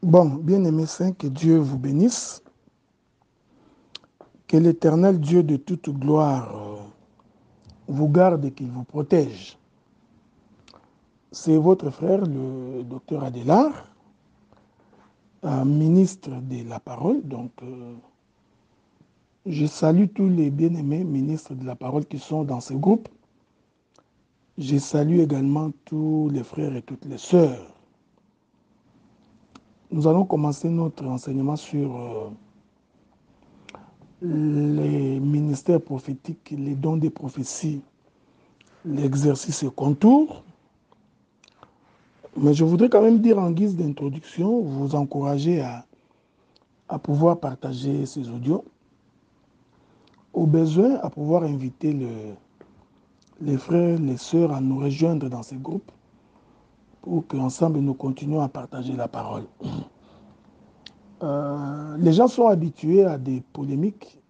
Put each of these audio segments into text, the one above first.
Bon, bien-aimés saints, que Dieu vous bénisse, que l'Éternel Dieu de toute gloire vous garde et qu'il vous protège. C'est votre frère, le docteur Adélard, ministre de la parole. Donc, je salue tous les bien-aimés ministres de la parole qui sont dans ce groupe. Je salue également tous les frères et toutes les sœurs. Nous allons commencer notre enseignement sur les ministères prophétiques, les dons des prophéties, l'exercice et contours. Mais je voudrais quand même dire en guise d'introduction, vous encourager à pouvoir partager ces audios, au besoin à pouvoir inviter les frères, les sœurs à nous rejoindre dans ces groupes pour qu'ensemble nous continuions à partager la parole. Les gens sont habitués à des polémiques,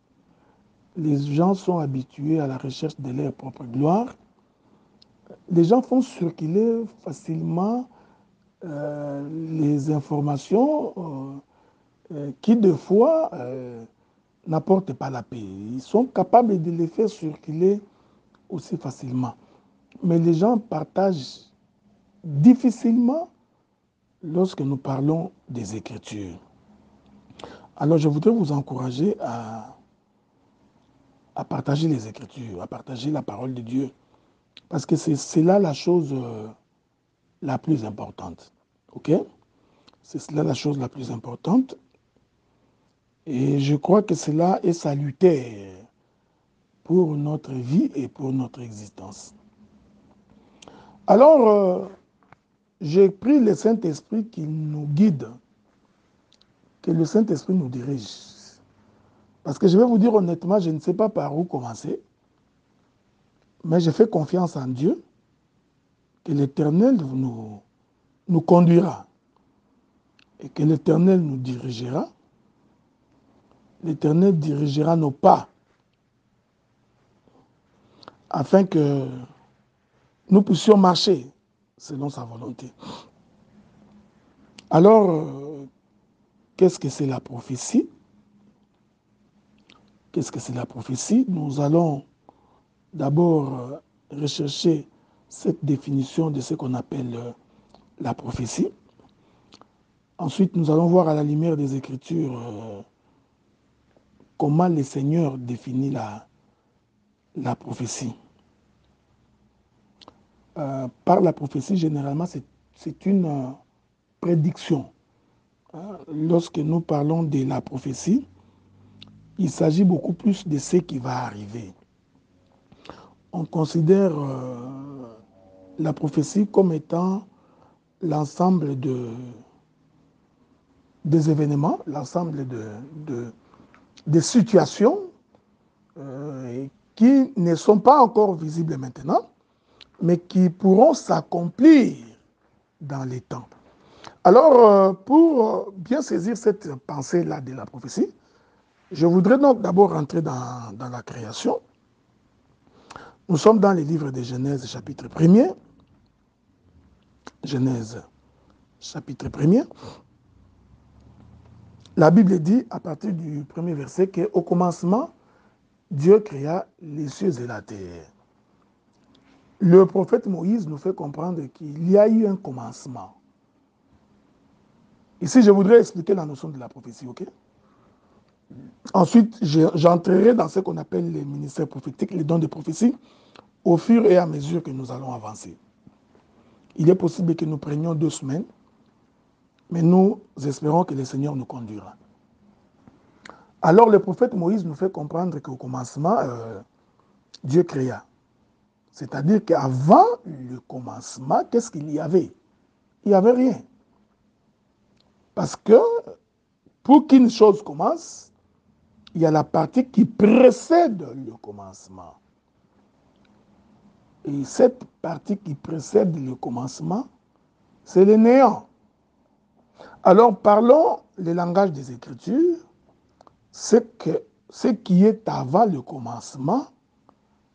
les gens sont habitués à la recherche de leur propre gloire, les gens font circuler facilement les informations qui, de fois, n'apportent pas la paix. Ils sont capables de les faire circuler aussi facilement. Mais les gens partagent difficilement lorsque nous parlons des Écritures. Alors, je voudrais vous encourager à partager les Écritures, à partager la parole de Dieu, parce que c'est là la chose la plus importante. OK? C'est là la chose la plus importante. Et je crois que cela est salutaire pour notre vie et pour notre existence. Alors, j'ai pris le Saint-Esprit qui nous guide, que le Saint-Esprit nous dirige. Parce que je vais vous dire honnêtement, je ne sais pas par où commencer, mais je fais confiance en Dieu, que l'Éternel nous conduira et que l'Éternel nous dirigera. L'Éternel dirigera nos pas afin que nous puissions marcher selon sa volonté. Alors, qu'est-ce que c'est la prophétie? Qu'est-ce que c'est la prophétie? Nous allons d'abord rechercher cette définition de ce qu'on appelle la prophétie. Ensuite, nous allons voir à la lumière des Écritures comment le Seigneur définit la prophétie. Par la prophétie, généralement, c'est une prédiction. Lorsque nous parlons de la prophétie, il s'agit beaucoup plus de ce qui va arriver. On considère la prophétie comme étant l'ensemble des événements, l'ensemble des situations qui ne sont pas encore visibles maintenant, mais qui pourront s'accomplir dans les temps. Alors, pour bien saisir cette pensée-là de la prophétie, je voudrais donc d'abord rentrer dans la création. Nous sommes dans les livres de Genèse, chapitre 1er. Genèse, chapitre 1er. La Bible dit, à partir du premier verset, qu'au commencement, Dieu créa les cieux et la terre. Le prophète Moïse nous fait comprendre qu'il y a eu un commencement. Ici, je voudrais expliquer la notion de la prophétie, ok? Ensuite, j'entrerai dans ce qu'on appelle les ministères prophétiques, les dons de prophétie, au fur et à mesure que nous allons avancer. Il est possible que nous prenions 2 semaines, mais nous espérons que le Seigneur nous conduira. Alors, le prophète Moïse nous fait comprendre qu'au commencement, Dieu créa. C'est-à-dire qu'avant le commencement, qu'est-ce qu'il y avait? Il n'y avait rien. Parce que pour qu'une chose commence, il y a la partie qui précède le commencement. Et cette partie qui précède le commencement, c'est le néant. Alors parlons le langage des Écritures, c'est que ce qui est avant le commencement,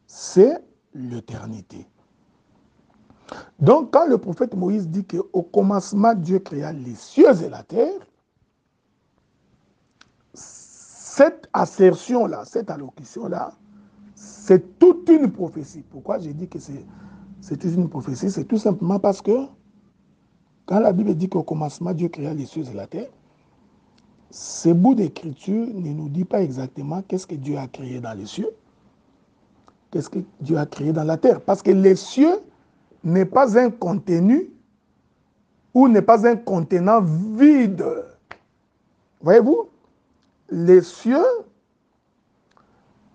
c'est l'éternité. Donc, quand le prophète Moïse dit qu'au commencement, Dieu créa les cieux et la terre, cette assertion-là, cette allocution-là, c'est toute une prophétie. Pourquoi j'ai dit que c'est toute une prophétie? C'est tout simplement parce que quand la Bible dit qu'au commencement, Dieu créa les cieux et la terre, ce bout d'écriture ne nous dit pas exactement qu'est-ce que Dieu a créé dans les cieux, qu'est-ce que Dieu a créé dans la terre. Parce que les cieux n'est pas un contenu ou n'est pas un contenant vide. Voyez-vous, les cieux,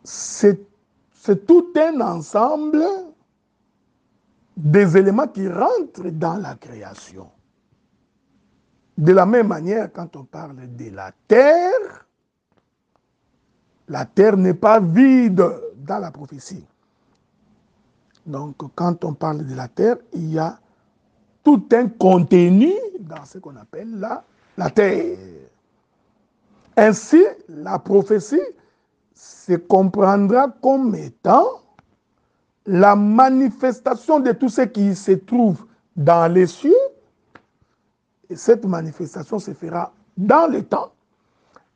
c'est tout un ensemble des éléments qui rentrent dans la création. De la même manière, quand on parle de la terre n'est pas vide dans la prophétie. Donc, quand on parle de la terre, il y a tout un contenu dans ce qu'on appelle la terre. Ainsi, la prophétie se comprendra comme étant la manifestation de tout ce qui se trouve dans les cieux. Et cette manifestation se fera dans le temps.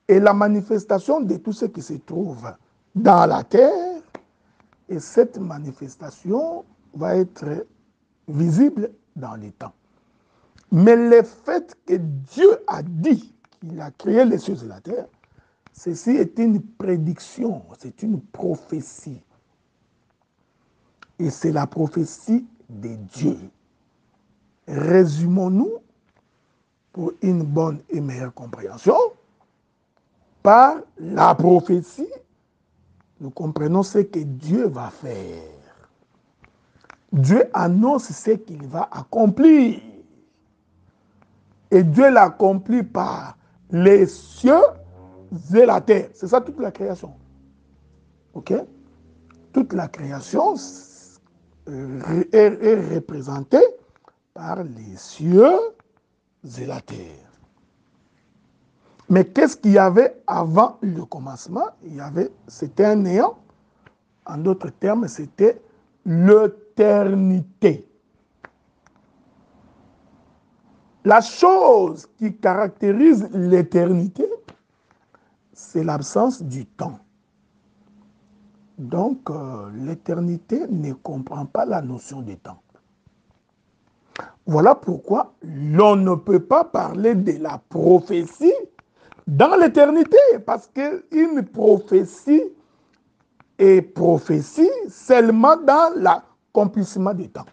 Et la manifestation de tout ce qui se trouve dans la terre. Et cette manifestation va être visible dans les temps. Mais le fait que Dieu a dit qu'il a créé les cieux et la terre, ceci est une prédiction, c'est une prophétie. Et c'est la prophétie de Dieu. Résumons-nous, pour une bonne et meilleure compréhension, par la prophétie, nous comprenons ce que Dieu va faire. Dieu annonce ce qu'il va accomplir. Et Dieu l'accomplit par les cieux et la terre. C'est ça toute la création. OK? Toute la création est représentée par les cieux et la terre. Mais qu'est-ce qu'il y avait avant le commencement? C'était un néant. En d'autres termes, c'était l'éternité. La chose qui caractérise l'éternité, c'est l'absence du temps. Donc, l'éternité ne comprend pas la notion de temps. Voilà pourquoi l'on ne peut pas parler de la prophétie dans l'éternité, parce qu'une prophétie est prophétie seulement dans l'accomplissement du temps.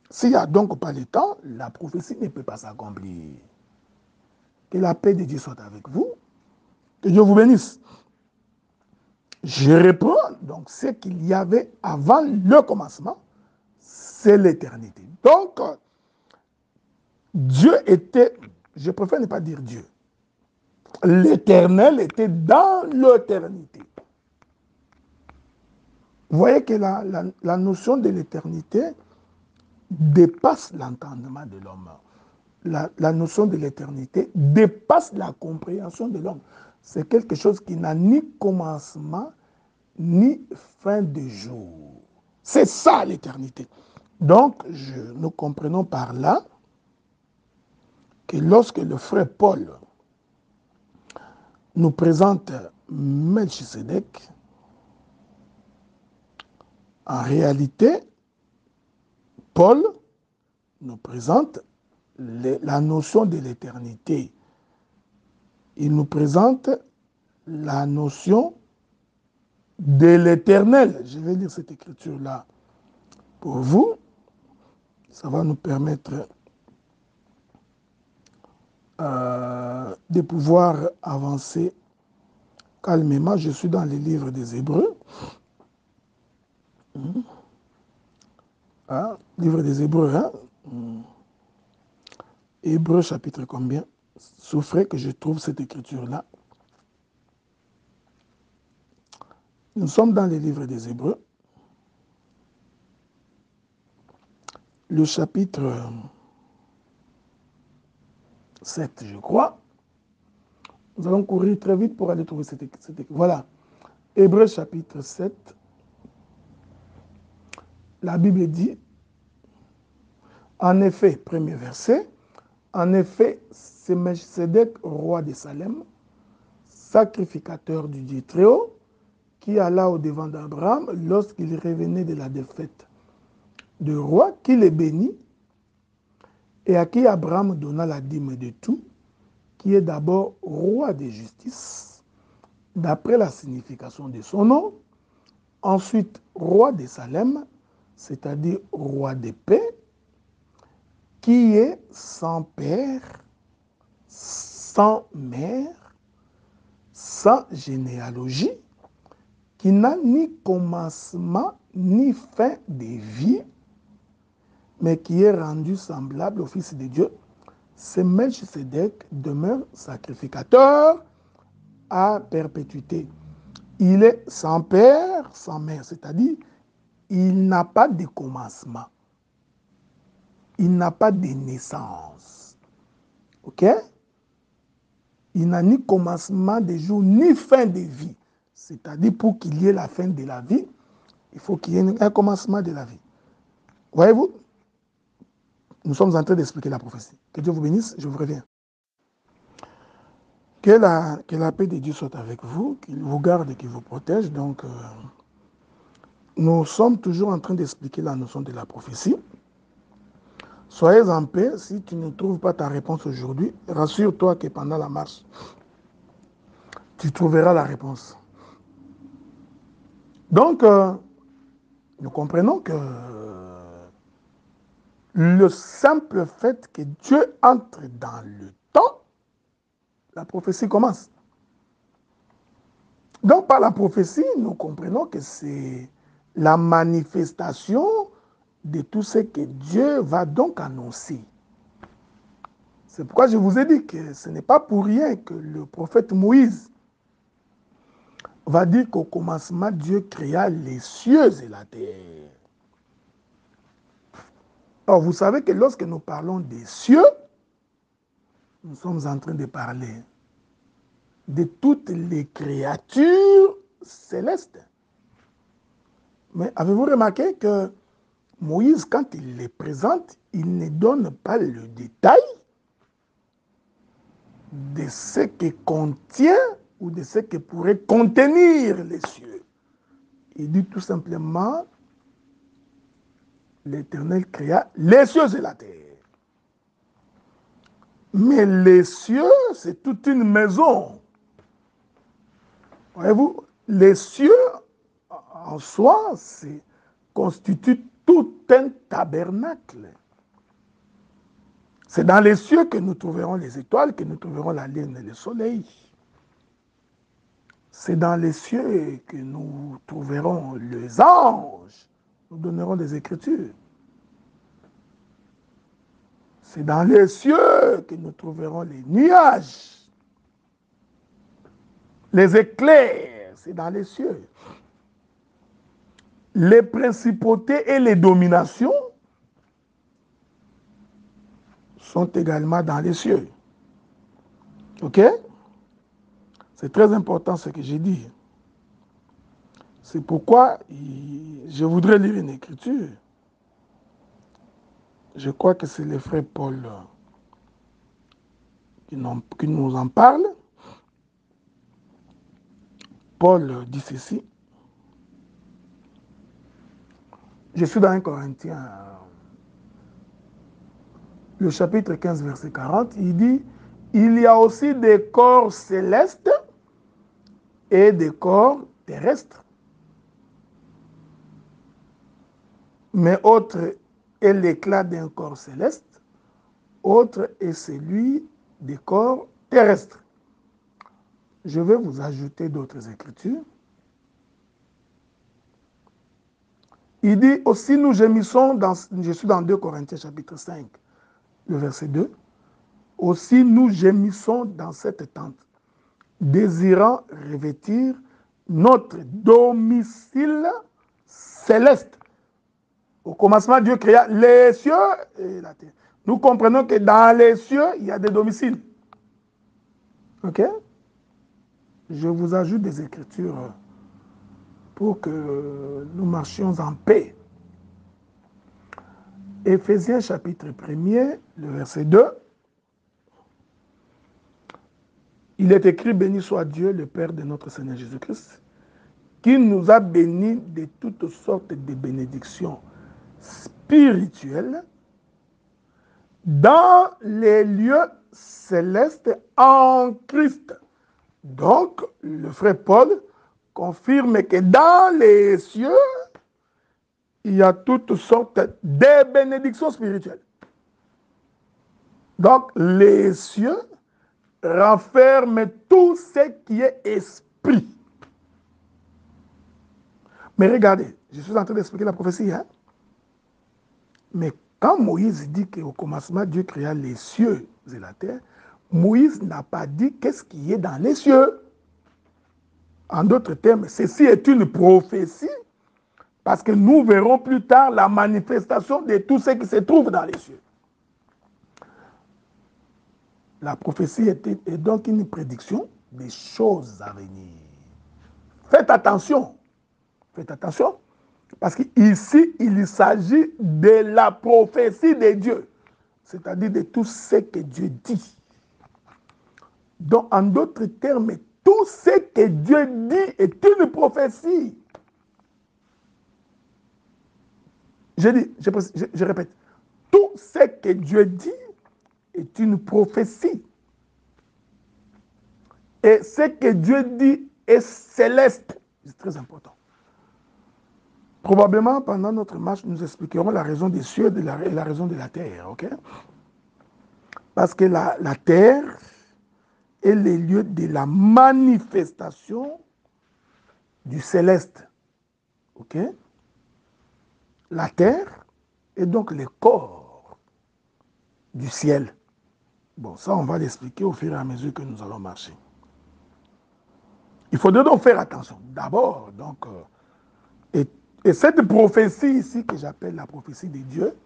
S'il n'y a donc pas de temps, la prophétie ne peut pas s'accomplir. Que la paix de Dieu soit avec vous. Que Dieu vous bénisse. Je réponds, donc ce qu'il y avait avant le commencement, c'est l'éternité. Donc, Dieu était, je préfère ne pas dire Dieu, l'éternel était dans l'éternité. Vous voyez que la notion de l'éternité dépasse l'entendement de l'homme. La notion de l'éternité dépasse la compréhension de l'homme. C'est quelque chose qui n'a ni commencement, ni fin de jour. C'est ça l'éternité. Donc, nous comprenons par là que lorsque le frère Paul nous présente Melchisedec, en réalité, Paul nous présente la notion de l'éternité. Il nous présente la notion de l'éternel. Je vais lire cette écriture-là pour vous. Ça va nous permettre de pouvoir avancer calmement. Je suis dans les livres des Hébreux. Livre des Hébreux, hein? Hébreux chapitre combien? Souffrez que je trouve cette écriture-là. Nous sommes dans les livres des Hébreux. Le chapitre 7, je crois. Nous allons courir très vite pour aller trouver cette écriture. Voilà. Hébreux chapitre 7. La Bible dit, En effet, premier verset, en effet, c'est Melchisedec, roi de Salem, sacrificateur du Dieu Très-Haut, qui alla au-devant d'Abraham lorsqu'il revenait de la défaite du roi, qui le bénit, et à qui Abraham donna la dîme de tout, qui est d'abord roi de justice, d'après la signification de son nom, ensuite roi de Salem, c'est-à-dire roi de paix, qui est sans père, sans mère, sans généalogie, qui n'a ni commencement ni fin de vie, mais qui est rendu semblable au Fils de Dieu. Ce Melchisedec demeure sacrificateur à perpétuité. Il est sans père, sans mère, c'est-à-dire il n'a pas de commencement. Il n'a pas de naissance. OK? Il n'a ni commencement de jour, ni fin de vie. C'est-à-dire, pour qu'il y ait la fin de la vie, il faut qu'il y ait un commencement de la vie. Voyez-vous? Nous sommes en train d'expliquer la prophétie. Que Dieu vous bénisse, je vous reviens. Que la paix de Dieu soit avec vous, qu'il vous garde et qu'il vous protège. Donc, nous sommes toujours en train d'expliquer la notion de la prophétie. Soyez en paix. Si tu ne trouves pas ta réponse aujourd'hui, rassure-toi que pendant la marche, tu trouveras la réponse. Donc, nous comprenons que le simple fait que Dieu entre dans le temps, la prophétie commence. Donc, par la prophétie, nous comprenons que c'est la manifestation de tout ce que Dieu va donc annoncer. C'est pourquoi je vous ai dit que ce n'est pas pour rien que le prophète Moïse va dire qu'au commencement, Dieu créa les cieux et la terre. Or, vous savez que lorsque nous parlons des cieux, nous sommes en train de parler de toutes les créatures célestes. Mais avez-vous remarqué que Moïse, quand il les présente, il ne donne pas le détail de ce que contient ou de ce que pourrait contenir les cieux. Il dit tout simplement, l'Éternel créa les cieux et la terre. Mais les cieux, c'est toute une maison. Voyez-vous, les cieux, en soi, constituent tout un tabernacle. C'est dans les cieux que nous trouverons les étoiles, que nous trouverons la lune et le soleil. C'est dans les cieux que nous trouverons les anges. Nous donnerons des écritures. C'est dans les cieux que nous trouverons les nuages. Les éclairs, c'est dans les cieux. Les principautés et les dominations sont également dans les cieux. OK? C'est très important ce que j'ai dit. C'est pourquoi je voudrais lire une écriture. Je crois que c'est le frère Paul qui nous en parle. Paul dit ceci. Je suis dans 1 Corinthiens, le chapitre 15, verset 40. Il dit, il y a aussi des corps célestes et des corps terrestres. Mais autre est l'éclat d'un corps céleste, autre est celui des corps terrestres. Je vais vous ajouter d'autres écritures. Il dit aussi, nous gémissons, je suis dans 2 Corinthiens chapitre 5, le verset 2. Aussi, nous gémissons dans cette tente, désirant revêtir notre domicile céleste. Au commencement, Dieu créa les cieux et la terre. Nous comprenons que dans les cieux, il y a des domiciles. OK? Je vous ajoute des écritures pour que nous marchions en paix. Éphésiens chapitre 1er, le verset 2. Il est écrit, béni soit Dieu, le Père de notre Seigneur Jésus-Christ, qui nous a bénis de toutes sortes de bénédictions spirituelles dans les lieux célestes en Christ. Donc, le frère Paul confirme que dans les cieux, il y a toutes sortes de bénédictions spirituelles. Donc, les cieux renferment tout ce qui est esprit. Mais regardez, je suis en train d'expliquer la prophétie. Hein? Mais quand Moïse dit qu'au commencement, Dieu créa les cieux et la terre, Moïse n'a pas dit qu'est-ce qui est dans les cieux. En d'autres termes, ceci est une prophétie parce que nous verrons plus tard la manifestation de tout ce qui se trouve dans les cieux. La prophétie est donc une prédiction des choses à venir. Faites attention. Faites attention. Parce qu'ici, il s'agit de la prophétie de Dieu. C'est-à-dire de tout ce que Dieu dit. Donc, en d'autres termes, tout ce que Dieu dit est une prophétie. Je répète. Tout ce que Dieu dit est une prophétie. Et ce que Dieu dit est céleste. C'est très important. Probablement, pendant notre marche, nous expliquerons la raison des cieux et la raison de la terre. Okay? Parce que la terre est le lieu de la manifestation du céleste. Okay? La terre est donc le corps du ciel. Bon, ça, on va l'expliquer au fur et à mesure que nous allons marcher. Il faudrait donc faire attention. D'abord, donc, et cette prophétie ici, que j'appelle la prophétie de Dieu,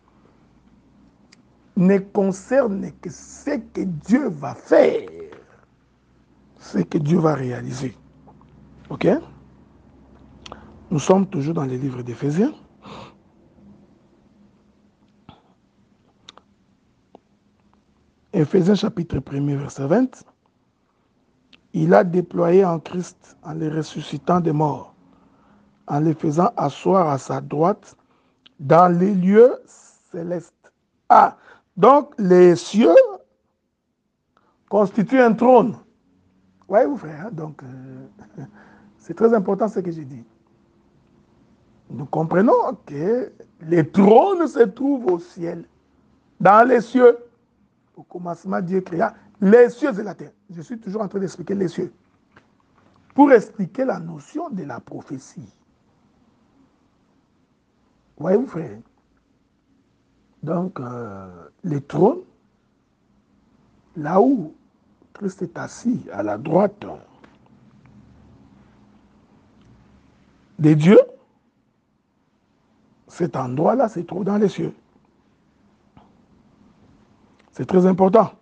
ne concerne que ce que Dieu va faire, ce que Dieu va réaliser. Ok? Nous sommes toujours dans les livres d'Éphésiens. Éphésiens chapitre 1er, verset 20. Il a déployé en Christ, en les ressuscitant des morts, en les faisant asseoir à sa droite dans les lieux célestes. Ah, donc les cieux constituent un trône. Voyez-vous, frère, hein? Donc c'est très important ce que j'ai dit. Nous comprenons que les trônes se trouvent au ciel, dans les cieux. Au commencement, Dieu créa les cieux et la terre. Je suis toujours en train d'expliquer les cieux. Pour expliquer la notion de la prophétie. Voyez-vous, frère? Donc, les trônes, là où Christ est assis à la droite des dieux, cet endroit-là se trouve dans les cieux. C'est très important.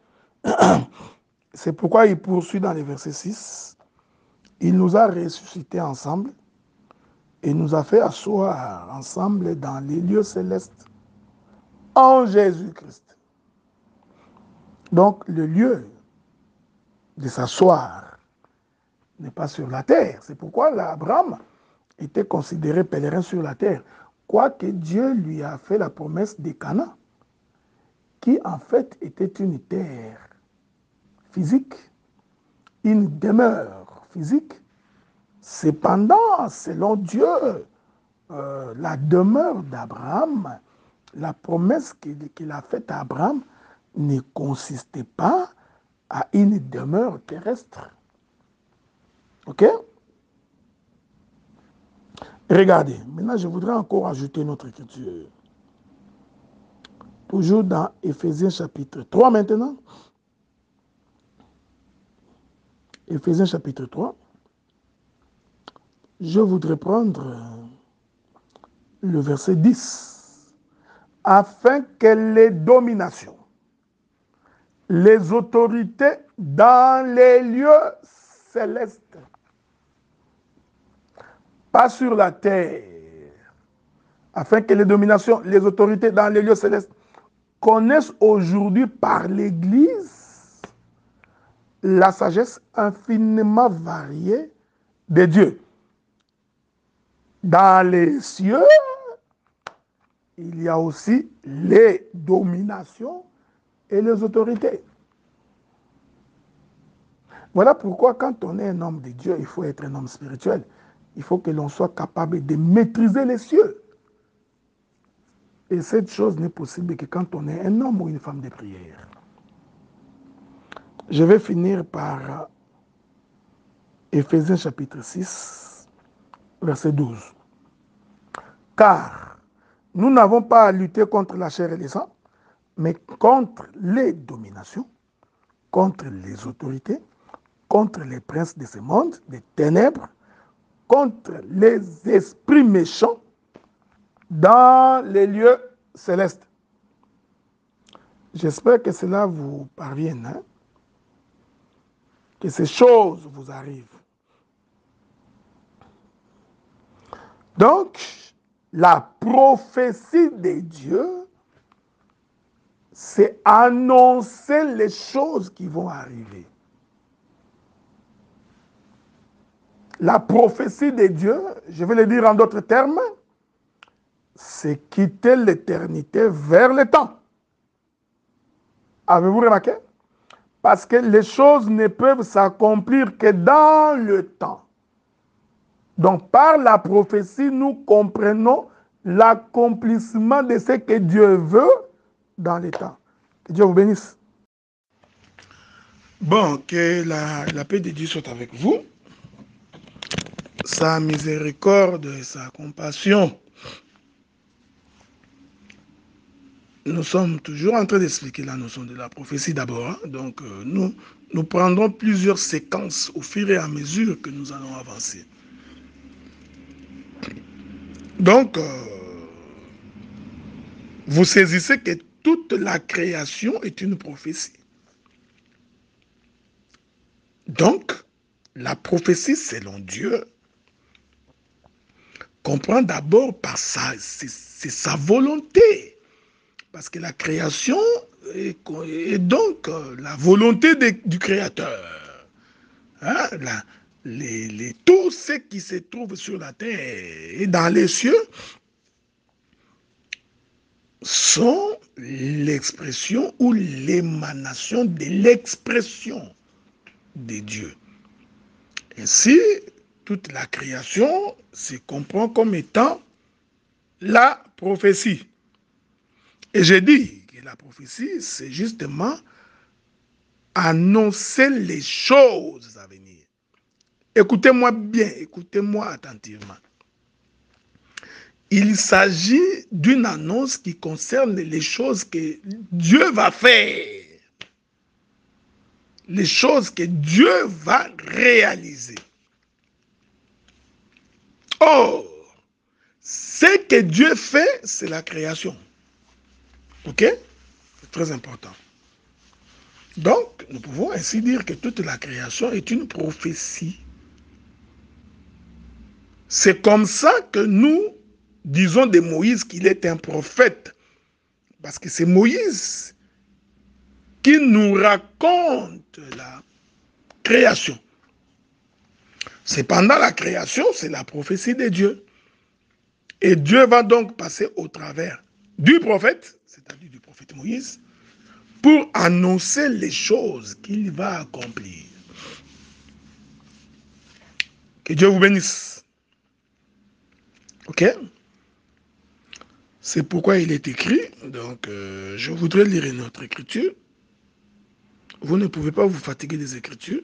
C'est pourquoi il poursuit dans les versets 6. Il nous a ressuscités ensemble et nous a fait asseoir ensemble dans les lieux célestes en Jésus-Christ. Donc, le lieu de s'asseoir n'est pas sur la terre. C'est pourquoi Abraham était considéré pèlerin sur la terre, quoique Dieu lui a fait la promesse de Canaan, qui en fait était une terre physique, une demeure physique. Cependant, selon Dieu, la demeure d'Abraham, la promesse qu'il a faite à Abraham ne consistait pas à une demeure terrestre. Ok? Regardez, maintenant je voudrais encore ajouter notre écriture. Toujours dans Éphésiens chapitre 3 maintenant. Éphésiens chapitre 3. Je voudrais prendre le verset 10. Afin que les dominations, les autorités dans les lieux célestes, pas sur la terre, afin que les dominations, les autorités dans les lieux célestes connaissent aujourd'hui par l'Église la sagesse infiniment variée de Dieu. Dans les cieux, il y a aussi les dominations et les autorités. Voilà pourquoi quand on est un homme de Dieu, il faut être un homme spirituel. Il faut que l'on soit capable de maîtriser les cieux. Et cette chose n'est possible que quand on est un homme ou une femme de prière. Je vais finir par Éphésiens chapitre 6, verset 12. Car nous n'avons pas à lutter contre la chair et le sang, mais contre les dominations, contre les autorités, contre les princes de ce monde, des ténèbres, contre les esprits méchants dans les lieux célestes. J'espère que cela vous parvienne, hein? Que ces choses vous arrivent. Donc, la prophétie de Dieu, c'est annoncer les choses qui vont arriver. La prophétie de Dieu, je vais le dire en d'autres termes, c'est quitter l'éternité vers le temps. Avez-vous remarqué? Parce que les choses ne peuvent s'accomplir que dans le temps. Donc, par la prophétie, nous comprenons l'accomplissement de ce que Dieu veut dans le temps. Que Dieu vous bénisse. Bon, que la paix de Dieu soit avec vous. Sa miséricorde et sa compassion. Nous sommes toujours en train d'expliquer la notion de la prophétie d'abord. Hein? Donc, nous prendrons plusieurs séquences au fur et à mesure que nous allons avancer. Donc, vous saisissez que toute la création est une prophétie. Donc, la prophétie selon Dieu comprend d'abord par c'est sa volonté. Parce que la création est donc la volonté du Créateur. Hein? Tout ce qui se trouve sur la terre et dans les cieux sont l'expression ou l'émanation de l'expression de Dieu. Ainsi, toute la création se comprend comme étant la prophétie. Et j'ai dit que la prophétie, c'est justement annoncer les choses à venir. Écoutez-moi bien, écoutez-moi attentivement. Il s'agit d'une annonce qui concerne les choses que Dieu va faire. Les choses que Dieu va réaliser. Or, ce que Dieu fait, c'est la création. Ok? C'est très important. Donc, nous pouvons ainsi dire que toute la création est une prophétie. C'est comme ça que nous disons de Moïse qu'il est un prophète. Parce que c'est Moïse qui nous raconte la création. Cependant, la création, c'est la prophétie de Dieu. Et Dieu va donc passer au travers du prophète, c'est-à-dire du prophète Moïse, pour annoncer les choses qu'il va accomplir. Que Dieu vous bénisse. Ok? C'est pourquoi il est écrit, donc je voudrais lire une autre écriture. Vous ne pouvez pas vous fatiguer des écritures,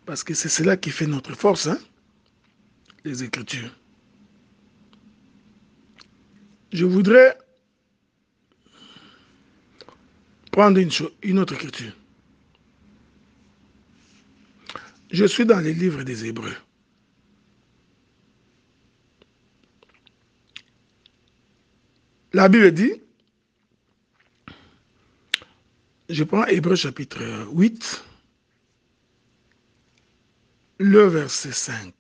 parce que c'est cela qui fait notre force, hein? Les écritures. Je voudrais prendre une autre écriture. Je suis dans les livres des Hébreux. La Bible dit, je prends Hébreux chapitre 8, le verset 5.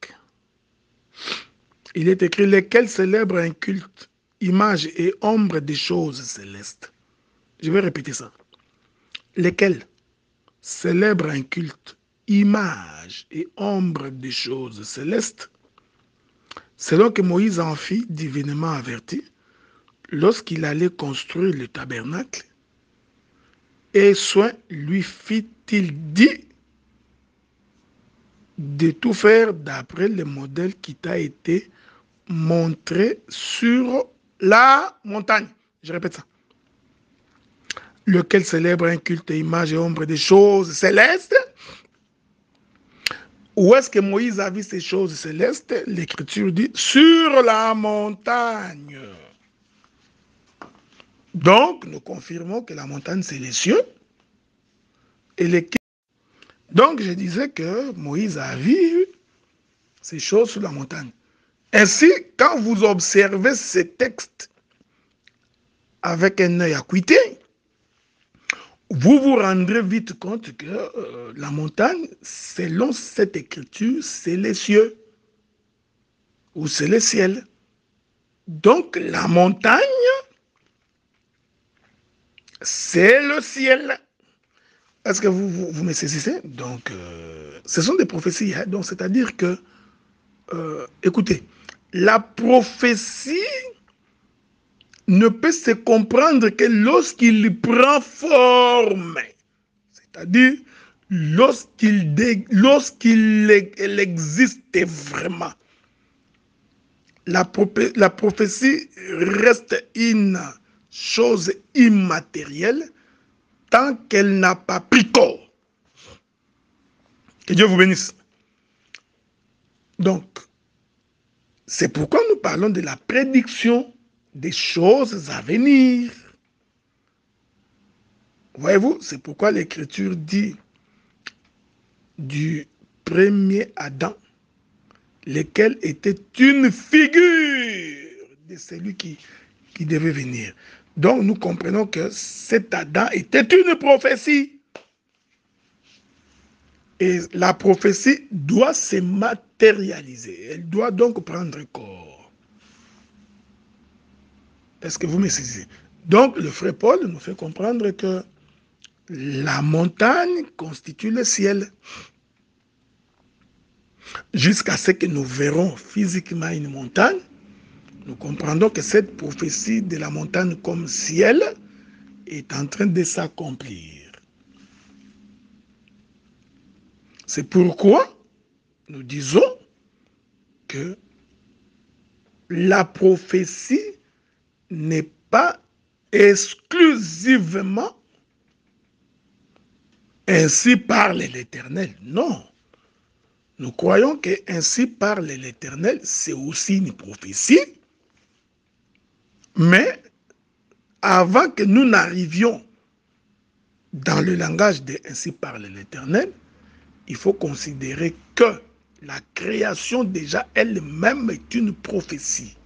Il est écrit, lesquels célèbrent un culte, image et ombre des choses célestes. Je vais répéter ça. Lesquels célèbrent un culte, image et ombre des choses célestes, selon que Moïse en fit divinement averti, lorsqu'il allait construire le tabernacle, et soin lui fit-il dit de tout faire d'après le modèle qui t'a été montré sur la montagne. Je répète ça. Lequel célèbre un culte, image et ombre des choses célestes. Où est-ce que Moïse a vu ces choses célestes? L'Écriture dit sur la montagne. Donc, nous confirmons que la montagne, c'est les cieux. Et les... Donc, je disais que Moïse a vu ces choses sur la montagne. Ainsi, quand vous observez ces textes avec un œil acuité, vous vous rendrez vite compte que la montagne, selon cette écriture, c'est les cieux ou c'est le ciel. Donc, la montagne, c'est le ciel. Est-ce que vous me saisissez? Donc, ce sont des prophéties. Hein? Donc, c'est-à-dire que, écoutez, la prophétie ne peut se comprendre que lorsqu'il prend forme. C'est-à-dire, lorsqu'il existe vraiment. La prophétie reste une chose immatérielle tant qu'elle n'a pas pris corps. Que Dieu vous bénisse. Donc, c'est pourquoi nous parlons de la prédiction des choses à venir. Voyez-vous, c'est pourquoi l'Écriture dit du premier Adam, lequel était une figure de celui qui devait venir. Donc, nous comprenons que cet Adam était une prophétie. Et la prophétie doit se matérialiser. Elle doit donc prendre corps. Est-ce que vous me saisissez? Donc, le frère Paul nous fait comprendre que la montagne constitue le ciel. Jusqu'à ce que nous verrons physiquement une montagne, nous comprendrons que cette prophétie de la montagne comme ciel est en train de s'accomplir. C'est pourquoi nous disons que la prophétie n'est pas exclusivement ainsi parle l'Éternel. Non. Nous croyons que ainsi parle l'Éternel, c'est aussi une prophétie. Mais avant que nous n'arrivions dans le langage de ainsi parle l'Éternel, il faut considérer que la création déjà elle-même est une prophétie.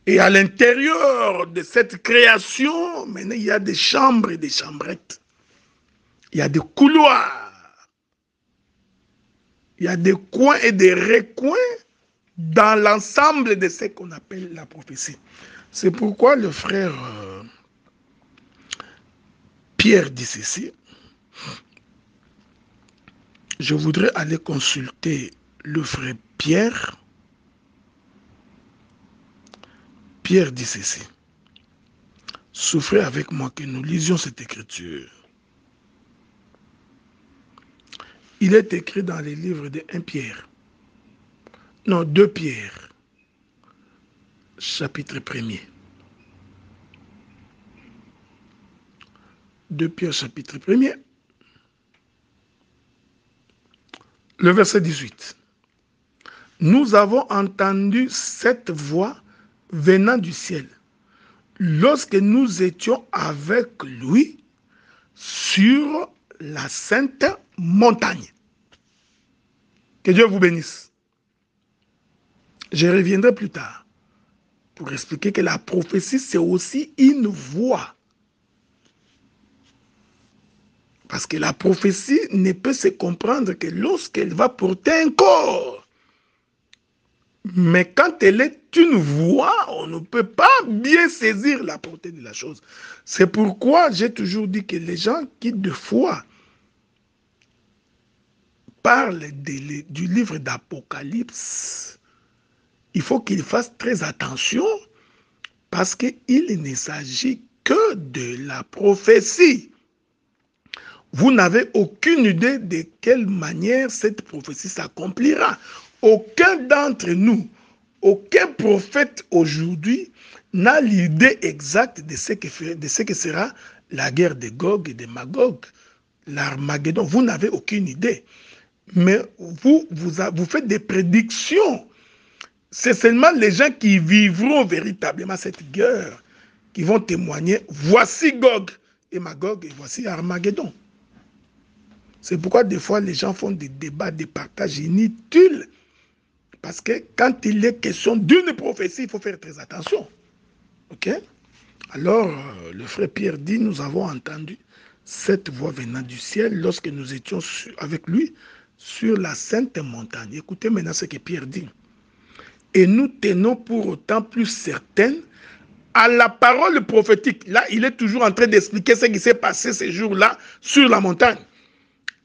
Et à l'intérieur de cette création, maintenant, il y a des chambres et des chambrettes. Il y a des couloirs. Il y a des coins et des recoins dans l'ensemble de ce qu'on appelle la prophétie. C'est pourquoi le frère Pierre dit ceci. Je voudrais aller consulter le frère Pierre. Pierre dit ceci. Souffrez avec moi que nous lisions cette écriture. Il est écrit dans les livres de 1 Pierre. Non, 2 Pierre. Chapitre 1er. 2 Pierre, chapitre 1er. Le verset 18. Nous avons entendu cette voix venant du ciel, lorsque nous étions avec lui sur la sainte montagne. Que Dieu vous bénisse. Je reviendrai plus tard pour expliquer que la prophétie, c'est aussi une voix. Parce que la prophétie ne peut se comprendre que lorsqu'elle va porter un corps. Mais quand elle est une voix, on ne peut pas bien saisir la portée de la chose. C'est pourquoi j'ai toujours dit que les gens qui, de foi, parlent du livre d'Apocalypse, il faut qu'ils fassent très attention parce qu'il ne s'agit que de la prophétie. Vous n'avez aucune idée de quelle manière cette prophétie s'accomplira. Aucun d'entre nous, aucun prophète aujourd'hui n'a l'idée exacte de ce que sera la guerre de Gog et de Magog, l'Armageddon. Vous n'avez aucune idée. Mais vous faites des prédictions. C'est seulement les gens qui vivront véritablement cette guerre qui vont témoigner. Voici Gog et Magog et voici Armageddon. C'est pourquoi des fois les gens font des débats, des partages inutiles. Parce que quand il est question d'une prophétie, il faut faire très attention. Ok? Alors, le frère Pierre dit, nous avons entendu cette voix venant du ciel lorsque nous étions avec lui sur la sainte montagne. Écoutez maintenant ce que Pierre dit. Et nous tenons pour autant plus certaine à la parole prophétique. Là, il est toujours en train d'expliquer ce qui s'est passé ces jours-là sur la montagne.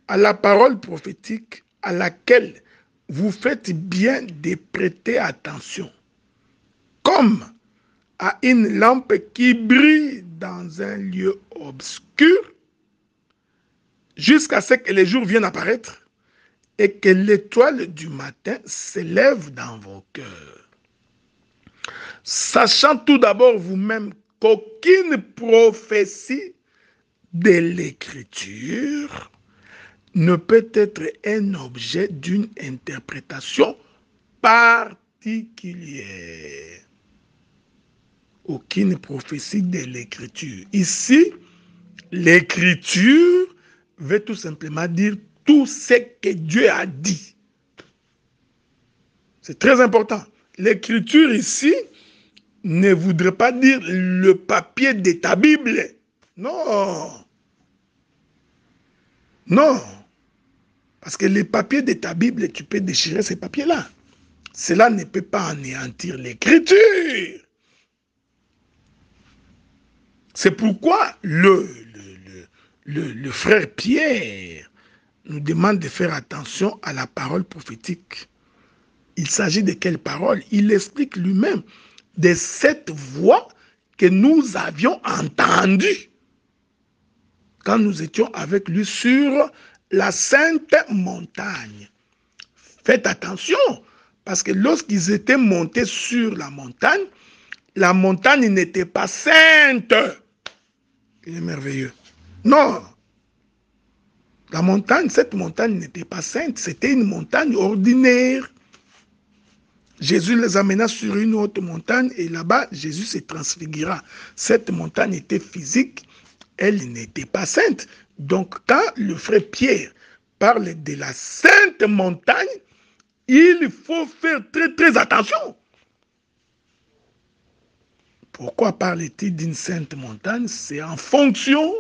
À la parole prophétique à laquelle vous faites bien de prêter attention, comme à une lampe qui brille dans un lieu obscur, jusqu'à ce que les jours viennent apparaître et que l'étoile du matin s'élève dans vos cœurs. Sachant tout d'abord vous-même qu'aucune prophétie de l'Écriture ne peut être un objet d'une interprétation particulière. Aucune prophétie de l'Écriture. Ici, l'Écriture veut tout simplement dire tout ce que Dieu a dit. C'est très important. L'Écriture ici ne voudrait pas dire le papier de ta Bible. Non. Non. Parce que les papiers de ta Bible, tu peux déchirer ces papiers-là. Cela ne peut pas anéantir l'Écriture. C'est pourquoi le frère Pierre nous demande de faire attention à la parole prophétique. Il s'agit de quelle parole? Il explique lui-même de cette voix que nous avions entendue quand nous étions avec lui sur la sainte montagne. Faites attention, parce que lorsqu'ils étaient montés sur la montagne n'était pas sainte. Il est merveilleux. Non. Cette montagne n'était pas sainte, c'était une montagne ordinaire. Jésus les amena sur une haute montagne et là-bas, Jésus se transfigura. Cette montagne était physique, elle n'était pas sainte. Donc, quand le frère Pierre parle de la sainte montagne, il faut faire très très attention. Pourquoi parle-t-il d'une sainte montagne? C'est en fonction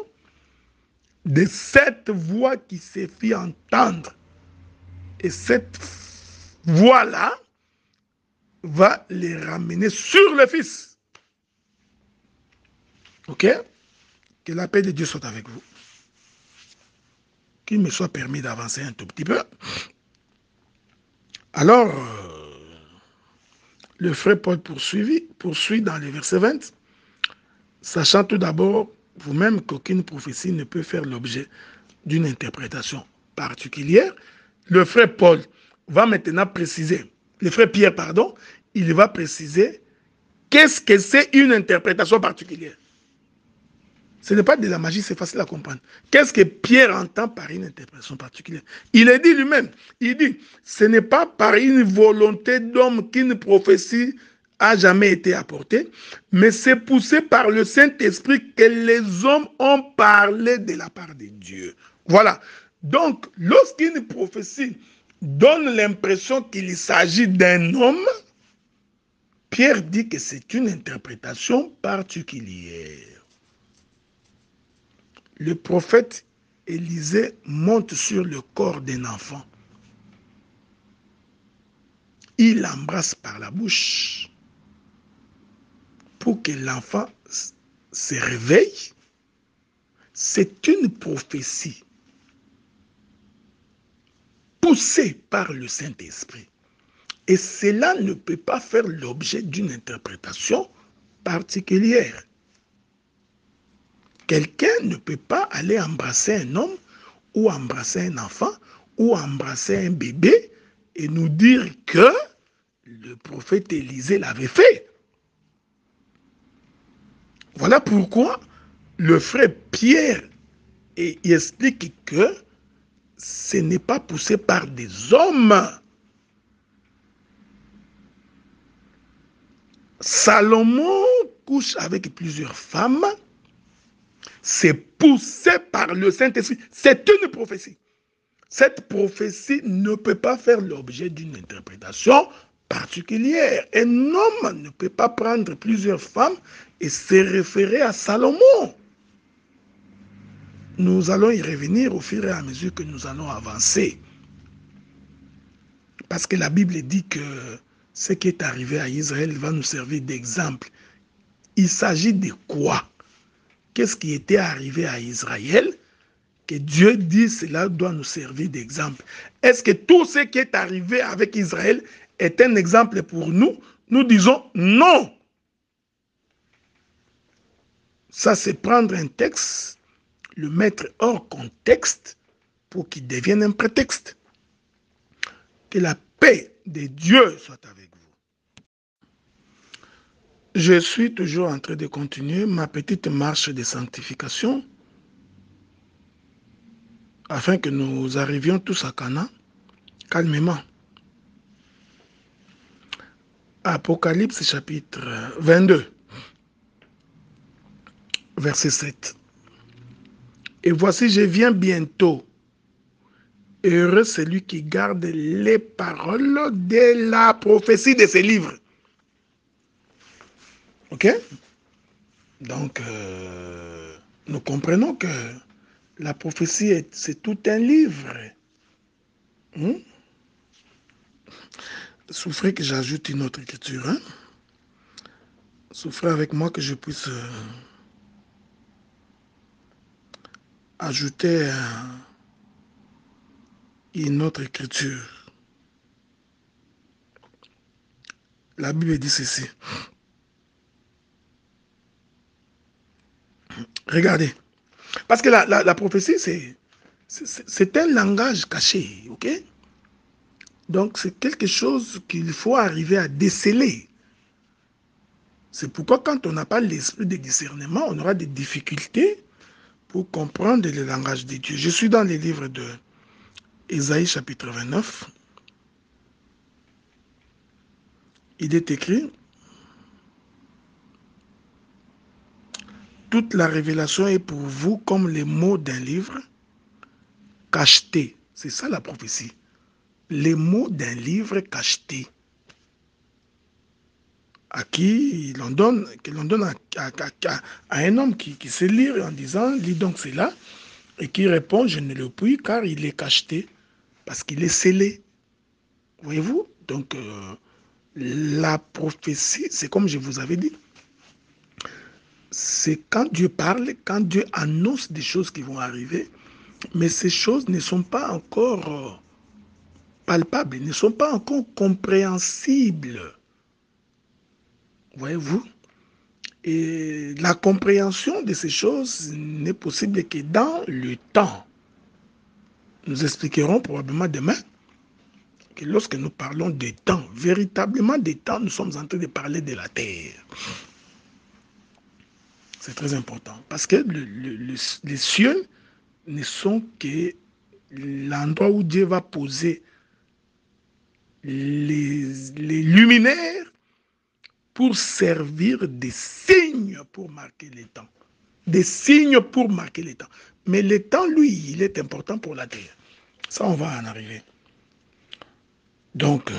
de cette voix qui s'est fait entendre. Et cette voix-là va les ramener sur le Fils. Ok? Que la paix de Dieu soit avec vous. Qu'il me soit permis d'avancer un tout petit peu. Alors, le frère Paul poursuit dans le verset 20, sachant tout d'abord vous-même qu'aucune prophétie ne peut faire l'objet d'une interprétation particulière. Le frère Paul va maintenant préciser, le frère Pierre, pardon, il va préciser qu'est-ce que c'est une interprétation particulière. Ce n'est pas de la magie, c'est facile à comprendre. Qu'est-ce que Pierre entend par une interprétation particulière? Il a dit lui-même, il dit, ce n'est pas par une volonté d'homme qu'une prophétie a jamais été apportée, mais c'est poussé par le Saint-Esprit que les hommes ont parlé de la part de Dieu. Voilà. Donc, lorsqu'une prophétie donne l'impression qu'il s'agit d'un homme, Pierre dit que c'est une interprétation particulière. Le prophète Élisée monte sur le corps d'un enfant. il embrasse par la bouche pour que l'enfant se réveille, c'est une prophétie poussée par le Saint-Esprit. Et cela ne peut pas faire l'objet d'une interprétation particulière. Quelqu'un ne peut pas aller embrasser un homme ou embrasser un enfant ou embrasser un bébé et nous dire que le prophète Élisée l'avait fait. Voilà pourquoi le frère Pierre explique que ce n'est pas poussé par des hommes. Salomon couche avec plusieurs femmes. C'est poussé par le Saint-Esprit. C'est une prophétie. Cette prophétie ne peut pas faire l'objet d'une interprétation particulière. Un homme ne peut pas prendre plusieurs femmes et se référer à Salomon. Nous allons y revenir au fur et à mesure que nous allons avancer. Parce que la Bible dit que ce qui est arrivé à Israël va nous servir d'exemple. Il s'agit de quoi? Qu'est-ce qui était arrivé à Israël? Que Dieu dit cela doit nous servir d'exemple. Est-ce que tout ce qui est arrivé avec Israël est un exemple pour nous? Nous disons non. Ça, c'est prendre un texte, le mettre hors contexte pour qu'il devienne un prétexte. Que la paix de Dieu soit avec vous. Je suis toujours en train de continuer ma petite marche de sanctification afin que nous arrivions tous à Canaan calmement. Apocalypse chapitre 22, verset 7. Et voici, je viens bientôt. Heureux celui qui garde les paroles de la prophétie de ces livres. Ok? Donc, nous comprenons que la prophétie, c'est tout un livre. Souffrez que j'ajoute une autre écriture. Hein? Souffrez avec moi que je puisse ajouter une autre écriture. La Bible dit ceci. Regardez. Parce que la prophétie, c'est un langage caché. Ok? Donc, c'est quelque chose qu'il faut arriver à déceler. C'est pourquoi quand on n'a pas l'esprit de discernement, on aura des difficultés pour comprendre le langage de Dieu. Je suis dans les livres de Ésaïe chapitre 29. Il est écrit, toute la révélation est pour vous comme les mots d'un livre cacheté. C'est ça la prophétie. Les mots d'un livre cacheté. À qui l'on donne, à un homme qui sait lire en disant, lis donc cela, et qui répond, je ne le puis car il est cacheté, parce qu'il est scellé. Voyez-vous? Donc, la prophétie, c'est comme je vous avais dit, c'est quand Dieu parle, quand Dieu annonce des choses qui vont arriver, mais ces choses ne sont pas encore palpables, ne sont pas encore compréhensibles. Voyez-vous? Et la compréhension de ces choses n'est possible que dans le temps. Nous expliquerons probablement demain que lorsque nous parlons des temps, véritablement des temps, nous sommes en train de parler de la terre. C'est très important. Parce que les cieux ne sont que l'endroit où Dieu va poser les luminaires pour servir des signes pour marquer les temps. Des signes pour marquer les temps. Mais le temps, lui, il est important pour la terre. Ça, on va en arriver. Donc,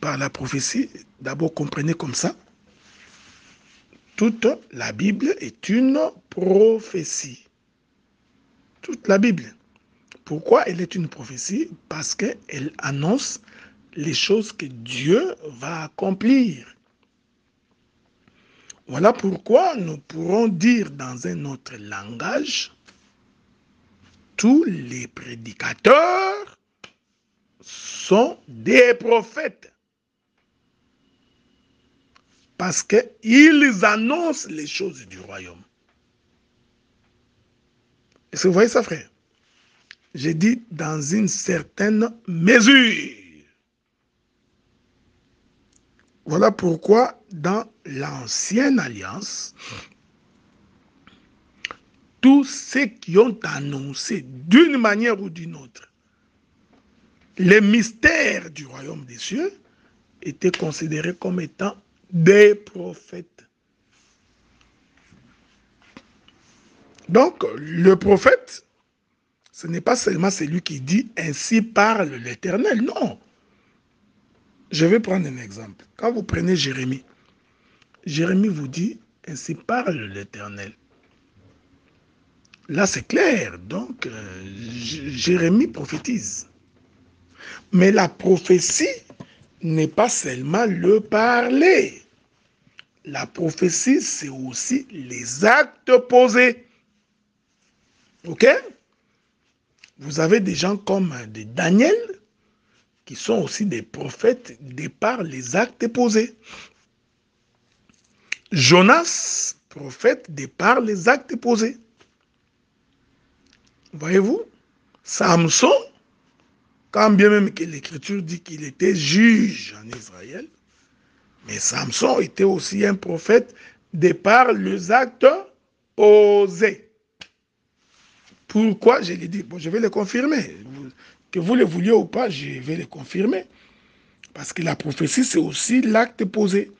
par la prophétie, d'abord comprenez comme ça, toute la Bible est une prophétie. Toute la Bible. Pourquoi elle est une prophétie? Parce qu'elle annonce les choses que Dieu va accomplir. Voilà pourquoi nous pourrons dire dans un autre langage, tous les prédicateurs sont des prophètes. Parce qu'ils annoncent les choses du royaume. Est-ce que vous voyez ça, frère? J'ai dit dans une certaine mesure. Voilà pourquoi dans l'ancienne alliance, tous ceux qui ont annoncé d'une manière ou d'une autre les mystères du royaume des cieux étaient considérés comme étant des prophètes. Donc, le prophète, ce n'est pas seulement celui qui dit « Ainsi parle l'Éternel ». Non. Je vais prendre un exemple. Quand vous prenez Jérémie, Jérémie vous dit « Ainsi parle l'Éternel ». Là, c'est clair. Donc, Jérémie prophétise. Mais la prophétie n'est pas seulement le parler. La prophétie, c'est aussi les actes posés. Ok? Vous avez des gens comme des Daniel, qui sont aussi des prophètes de par les actes posés. Jonas, prophète de par les actes posés. Voyez-vous? Samson, quand bien même que l'Écriture dit qu'il était juge en Israël, mais Samson était aussi un prophète de par les actes posés. Pourquoi je l'ai dit? Bon, je vais le confirmer. Que vous le vouliez ou pas, je vais le confirmer. Parce que la prophétie, c'est aussi l'acte posé.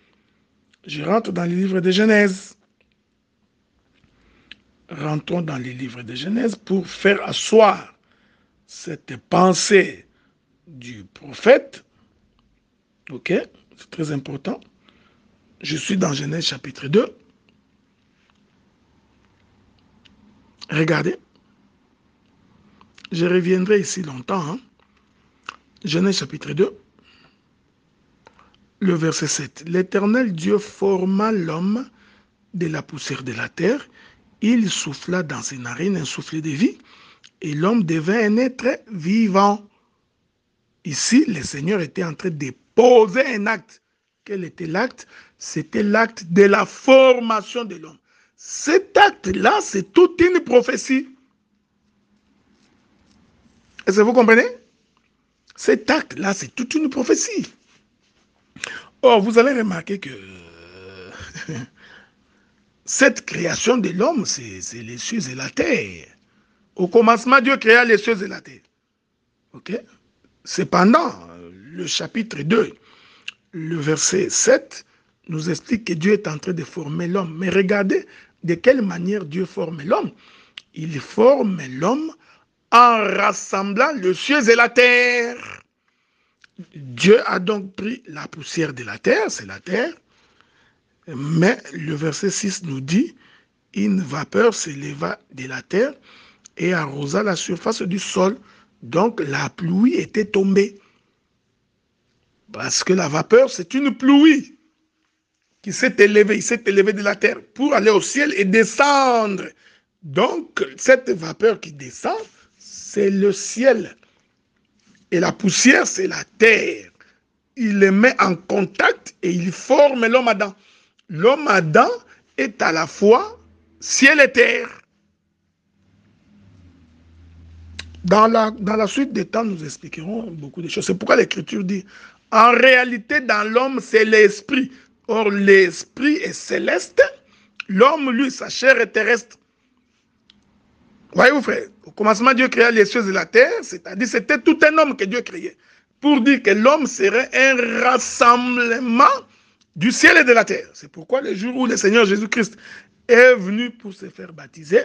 Je rentre dans les livres de Genèse. Rentrons dans les livres de Genèse pour faire asseoir cette pensée du prophète. Ok? C'est très important. Je suis dans Genèse chapitre 2. Regardez. Je reviendrai ici longtemps. Hein? Genèse chapitre 2. Le verset 7. L'Éternel Dieu forma l'homme de la poussière de la terre. Il souffla dans ses narines un souffle de vie. Et l'homme devint un être vivant. Ici, le Seigneur était en train de poser un acte. Quel était l'acte? C'était l'acte de la formation de l'homme. Cet acte-là, c'est toute une prophétie. Est-ce que vous comprenez? Cet acte-là, c'est toute une prophétie. Or, vous allez remarquer que cette création de l'homme, c'est les cieux et la terre. Au commencement, Dieu créa les cieux et la terre. Ok? Cependant, le chapitre 2, le verset 7, nous explique que Dieu est en train de former l'homme. Mais regardez de quelle manière Dieu forme l'homme. Il forme l'homme en rassemblant les cieux et la terre. Dieu a donc pris la poussière de la terre, c'est la terre, mais le verset 6 nous dit, une vapeur s'éleva de la terre et arrosa la surface du sol. Donc la pluie était tombée. Parce que la vapeur, c'est une pluie qui s'est élevée. Il s'est élevé de la terre pour aller au ciel et descendre. Donc cette vapeur qui descend, c'est le ciel. Et la poussière, c'est la terre. Il les met en contact et il forme l'homme Adam. L'homme Adam est à la fois ciel et terre. Dans la suite des temps, nous expliquerons beaucoup de choses. C'est pourquoi l'Écriture dit, en réalité, dans l'homme, c'est l'esprit. Or, l'esprit est céleste. L'homme, lui, sa chair est terrestre. Voyez-vous, frère, au commencement, Dieu créa les cieux et la terre, c'est-à-dire c'était tout un homme que Dieu créait. Pour dire que l'homme serait un rassemblement du ciel et de la terre. C'est pourquoi le jour où le Seigneur Jésus-Christ est venu pour se faire baptiser,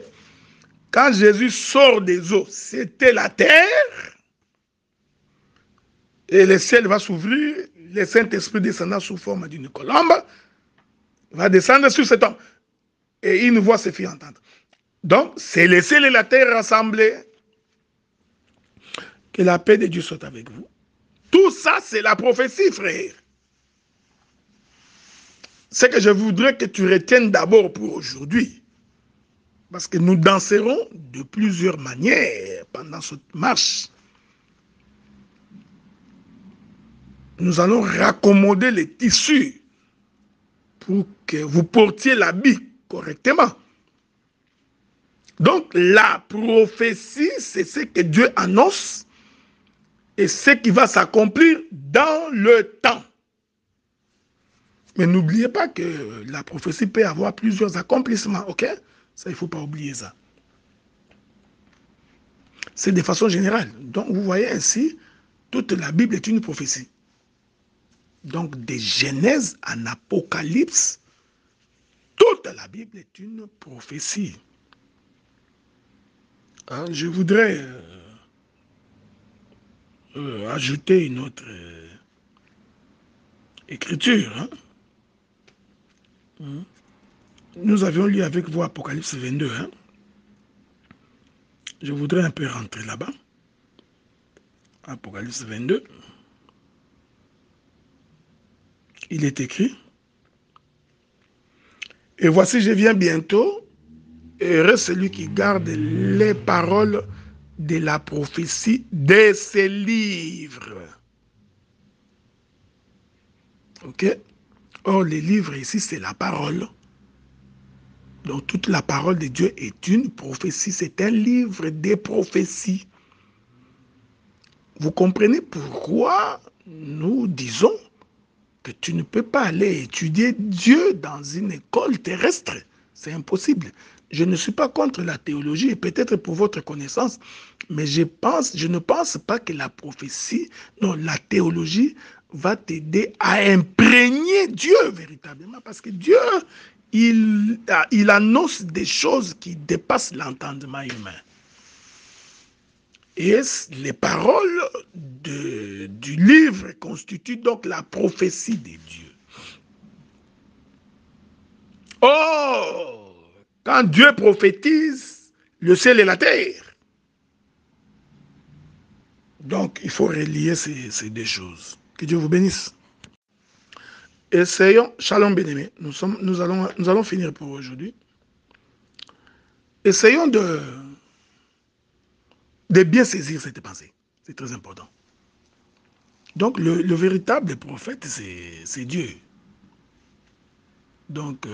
quand Jésus sort des eaux, c'était la terre, et le ciel va s'ouvrir, le Saint-Esprit descendant sous forme d'une colombe, va descendre sur cet homme, et une voix se fit entendre. Donc, c'est le ciel et la terre rassemblés. Que la paix de Dieu soit avec vous. Tout ça, c'est la prophétie, frère. Ce que je voudrais que tu retiennes d'abord pour aujourd'hui, parce que nous danserons de plusieurs manières pendant cette marche. Nous allons raccommoder les tissus pour que vous portiez l'habit correctement. Donc, la prophétie, c'est ce que Dieu annonce et ce qui va s'accomplir dans le temps. Mais n'oubliez pas que la prophétie peut avoir plusieurs accomplissements, ok? Ça, il ne faut pas oublier ça. C'est de façon générale. Donc, vous voyez ainsi, toute la Bible est une prophétie. Donc, de Genèse en Apocalypse, toute la Bible est une prophétie. Hein, je voudrais ajouter une autre écriture. Hein. Nous avions lu avec vous Apocalypse 22. Hein. Je voudrais un peu rentrer là-bas. Apocalypse 22. Il est écrit. Et voici, je viens bientôt. Heureux celui qui garde les paroles de la prophétie de ces livres. Ok? Or, les livres ici, c'est la parole. Donc, toute la parole de Dieu est une prophétie. C'est un livre des prophéties. Vous comprenez pourquoi nous disons que tu ne peux pas aller étudier Dieu dans une école terrestre. C'est impossible. Je ne suis pas contre la théologie, et peut-être pour votre connaissance, mais je ne pense pas que la prophétie, non, la théologie va t'aider à imprégner Dieu véritablement, parce que Dieu, il annonce des choses qui dépassent l'entendement humain. Et les paroles du livre constituent donc la prophétie de Dieu. Oh, quand Dieu prophétise le ciel et la terre. Donc, il faut relier ces deux choses. Que Dieu vous bénisse. Essayons, shalom bien-aimés, nous allons finir pour aujourd'hui. Essayons de bien saisir cette pensée. C'est très important. Donc, le véritable prophète, c'est Dieu. Donc,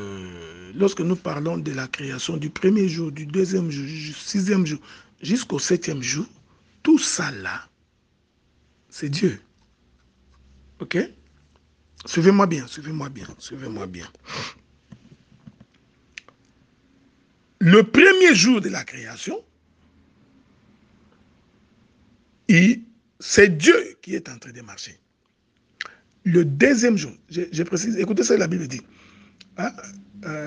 lorsque nous parlons de la création du premier jour, du deuxième jour, du sixième jour, jusqu'au septième jour, tout ça là, c'est Dieu. Ok? Suivez-moi bien, suivez-moi bien, suivez-moi bien. Le premier jour de la création, c'est Dieu qui est en train de marcher. Le deuxième jour, je précise, écoutez ce que la Bible dit. Hein?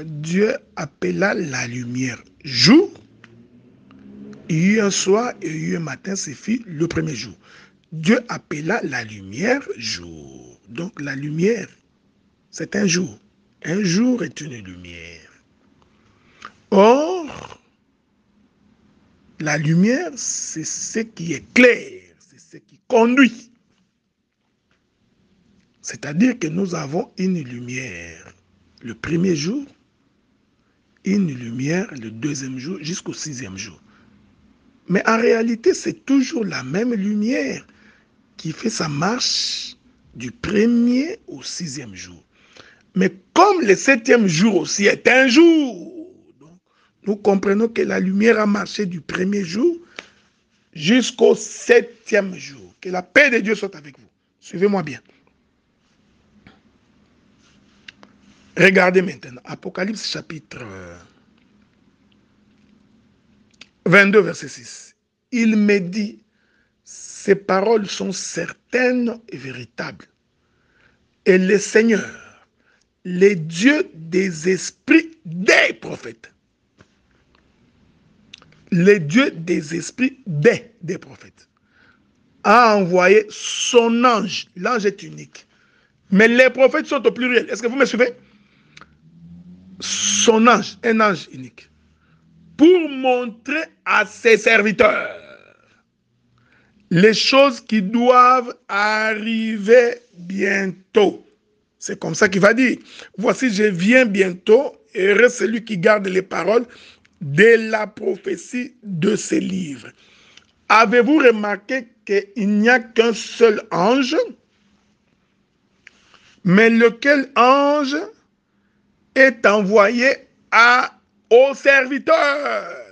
Dieu appela la lumière jour, il y eut un soir et il y eut un matin, c'est fit le premier jour. Dieu appela la lumière jour. Donc la lumière, c'est un jour. Un jour est une lumière. Or, la lumière, c'est ce qui est clair, c'est ce qui conduit. C'est-à-dire que nous avons une lumière le premier jour, une lumière le deuxième jour jusqu'au sixième jour. Mais en réalité, c'est toujours la même lumière qui fait sa marche du premier au sixième jour. Mais comme le septième jour aussi est un jour, donc, nous comprenons que la lumière a marché du premier jour jusqu'au septième jour. Que la paix de Dieu soit avec vous. Suivez-moi bien. Regardez maintenant, Apocalypse chapitre 22, verset 6. Il me dit, ces paroles sont certaines et véritables. Et le Seigneur, les dieux des esprits des prophètes, les dieux des esprits des prophètes, a envoyé son ange. L'ange est unique. Mais les prophètes sont au pluriel. Est-ce que vous me suivez? Son ange, un ange unique. Pour montrer à ses serviteurs les choses qui doivent arriver bientôt. C'est comme ça qu'il va dire. Voici, je viens bientôt, heureux celui qui garde les paroles de la prophétie de ces livres. Avez-vous remarqué qu'il n'y a qu'un seul ange, mais lequel ange est envoyé aux serviteurs?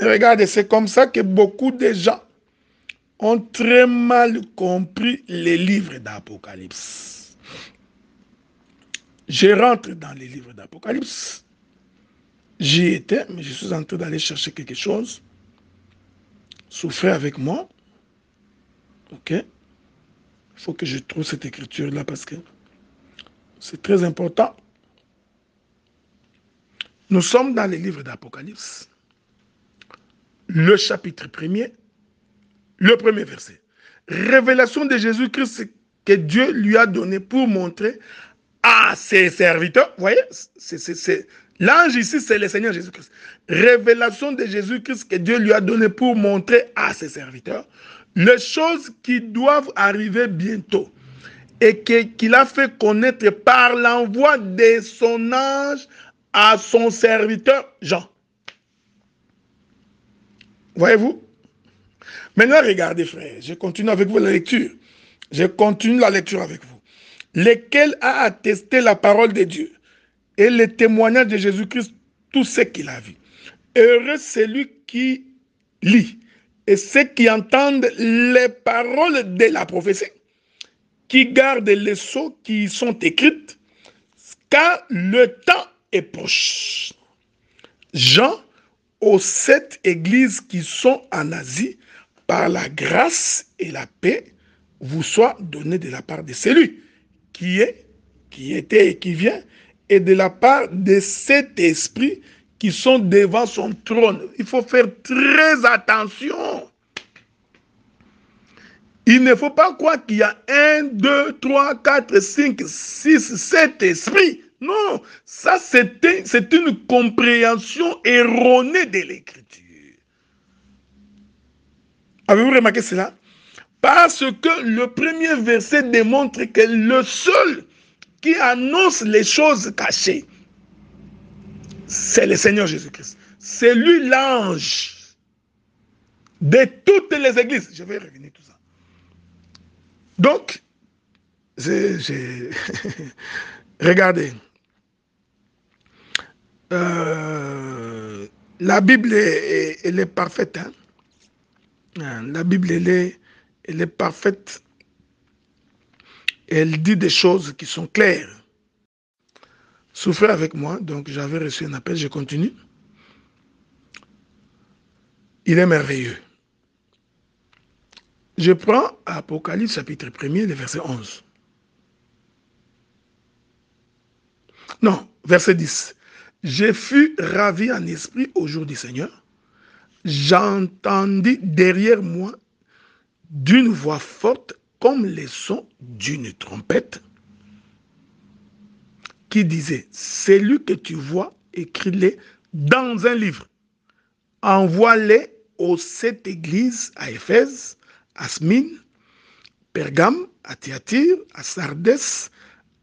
Regardez, c'est comme ça que beaucoup de gens ont très mal compris les livres d'Apocalypse. Je rentre dans les livres d'Apocalypse. J'y étais, mais je suis en train d'aller chercher quelque chose. Souffrez avec moi. Ok? Il faut que je trouve cette écriture-là parce que c'est très important. Nous sommes dans les livres d'Apocalypse. Le chapitre 1er, le premier verset. Révélation de Jésus-Christ que Dieu lui a donné pour montrer à ses serviteurs. Vous voyez, l'ange ici, c'est le Seigneur Jésus-Christ. Révélation de Jésus-Christ que Dieu lui a donné pour montrer à ses serviteurs les choses qui doivent arriver bientôt et qu'il a fait connaître par l'envoi de son ange à son serviteur Jean. Voyez-vous? Maintenant, regardez, frère, je continue avec vous la lecture. Je continue la lecture avec vous. Lequel a attesté la parole de Dieu et le témoignage de Jésus-Christ, tout ce qu'il a vu. Heureux celui qui lit et ceux qui entendent les paroles de la prophétie, qui gardent les sceaux qui y sont écrites, car le temps est proche. Jean, aux 7 églises qui sont en Asie, par la grâce et la paix, vous soit donné de la part de celui qui est, qui était et qui vient, et de la part de cet esprit qui sont devant son trône. Il faut faire très attention. Il ne faut pas croire qu'il y a 1, 2, 3, 4, 5, 6, 7 esprits. Non, ça c'est une compréhension erronée de l'écriture. Avez-vous remarqué cela? Parce que le premier verset démontre que le seul qui annonce les choses cachées, c'est le Seigneur Jésus-Christ. C'est lui l'ange de toutes les églises. Je vais revenir tout ça. Donc, regardez. La Bible, elle est parfaite. Hein? La Bible, elle est parfaite. Elle dit des choses qui sont claires. Souffrez avec moi. Donc, j'avais reçu un appel. Je continue. Il est merveilleux. Je prends Apocalypse chapitre 1er, le verset 11. Non, verset 10. Je fus ravi en esprit au jour du Seigneur. J'entendis derrière moi d'une voix forte comme les sons d'une trompette qui disait, celui que tu vois, écris-les dans un livre. Envoie-les aux 7 églises à Éphèse, à Smyrne, Pergame, à Thyatire, à Sardès,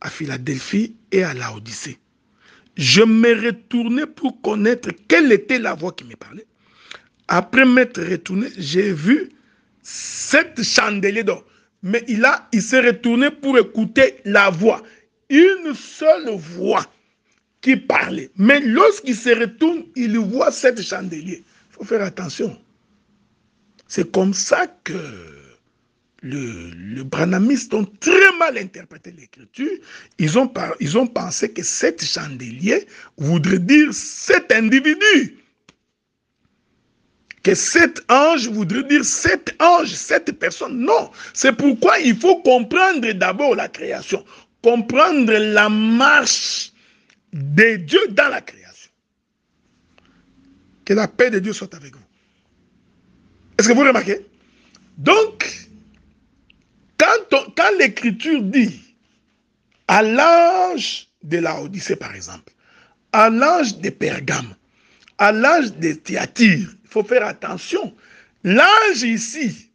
à Philadelphie et à Laodicée. Je me retournai pour connaître quelle était la voix qui me parlait. Après m'être retourné, j'ai vu 7 chandeliers d'or. Mais il s'est retourné pour écouter la voix. Une seule voix qui parlait. Mais lorsqu'il se retourne, il voit 7 chandeliers. Il faut faire attention. C'est comme ça que les branhamistes ont très mal interprété l'écriture. Ils ont pensé que 7 chandeliers voudrait dire 7 individus. Que 7 anges voudrait dire 7 anges, 7 personnes. Non, c'est pourquoi il faut comprendre d'abord la création. Comprendre la marche de Dieu dans la création. Que la paix de Dieu soit avec vous. Est-ce que vous remarquez? Donc, quand l'écriture dit à l'ange de Laodicée, par exemple, à l'ange de Pergame, à l'ange de Thyatire, il faut faire attention. L'ange ici,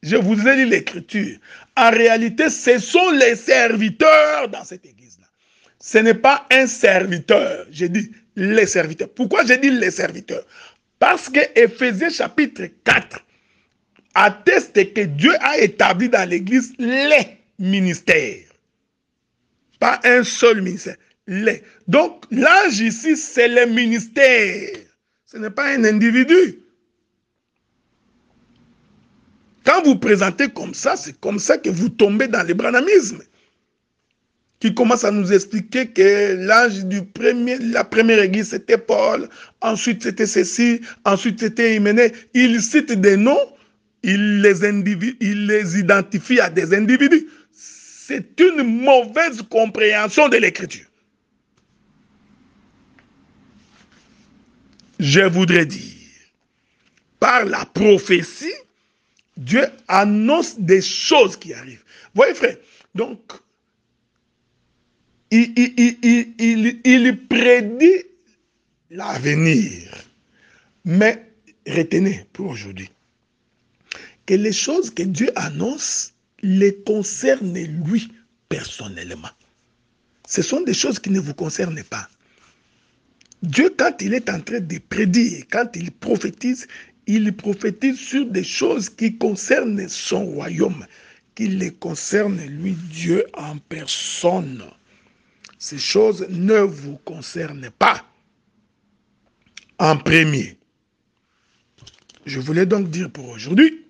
je vous ai dit l'écriture, en réalité, ce sont les serviteurs dans cette église-là. Ce n'est pas un serviteur, j'ai dit les serviteurs. Pourquoi j'ai dit les serviteurs? Parce que Éphésiens chapitre 4 atteste que Dieu a établi dans l'église les ministères. Pas un seul ministère, les. Donc, l'ange ici, c'est le ministère. Ce n'est pas un individu. Quand vous présentez comme ça, c'est comme ça que vous tombez dans le branhamisme, qui commence à nous expliquer que l'ange la première église, c'était Paul, ensuite c'était ceci, ensuite c'était Hyménée. Il cite des noms, il les identifie à des individus. C'est une mauvaise compréhension de l'écriture. Je voudrais dire, par la prophétie, Dieu annonce des choses qui arrivent. Vous voyez, frère, donc, il prédit l'avenir. Mais retenez pour aujourd'hui que les choses que Dieu annonce les concernent lui personnellement. Ce sont des choses qui ne vous concernent pas. Dieu, quand il est en train de prédire, quand il prophétise sur des choses qui concernent son royaume, qui les concernent lui, Dieu en personne. Ces choses ne vous concernent pas. En premier, je voulais donc dire pour aujourd'hui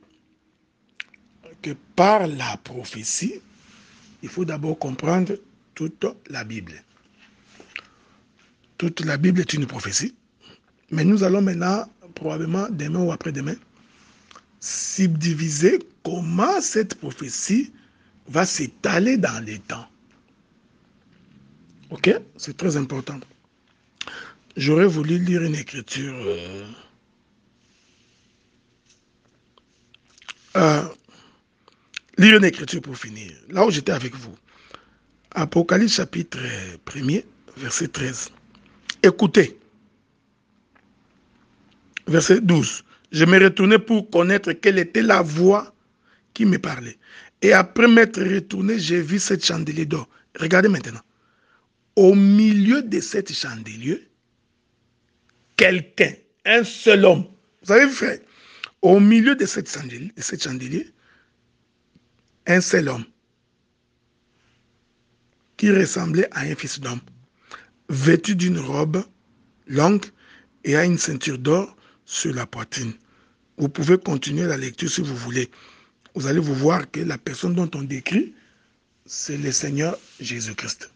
que par la prophétie, il faut d'abord comprendre toute la Bible. Toute la Bible est une prophétie. Mais nous allons maintenant, probablement demain ou après-demain, subdiviser comment cette prophétie va s'étaler dans les temps. Ok? C'est très important. J'aurais voulu lire une écriture. Lire une écriture pour finir. Là où j'étais avec vous. Apocalypse chapitre 1er, verset 13. Écoutez. Verset 12. Je me retournais pour connaître quelle était la voix qui me parlait. Et après m'être retourné, j'ai vu cette chandelier d'or. Regardez maintenant. Au milieu de cette chandelier, quelqu'un, un seul homme. Vous avez vu, frère? Au milieu de cette chandelier, un seul homme qui ressemblait à un fils d'homme, vêtu d'une robe longue et à une ceinture d'or sur la poitrine. Vous pouvez continuer la lecture si vous voulez. Vous allez vous voir que la personne dont on décrit, c'est le Seigneur Jésus-Christ.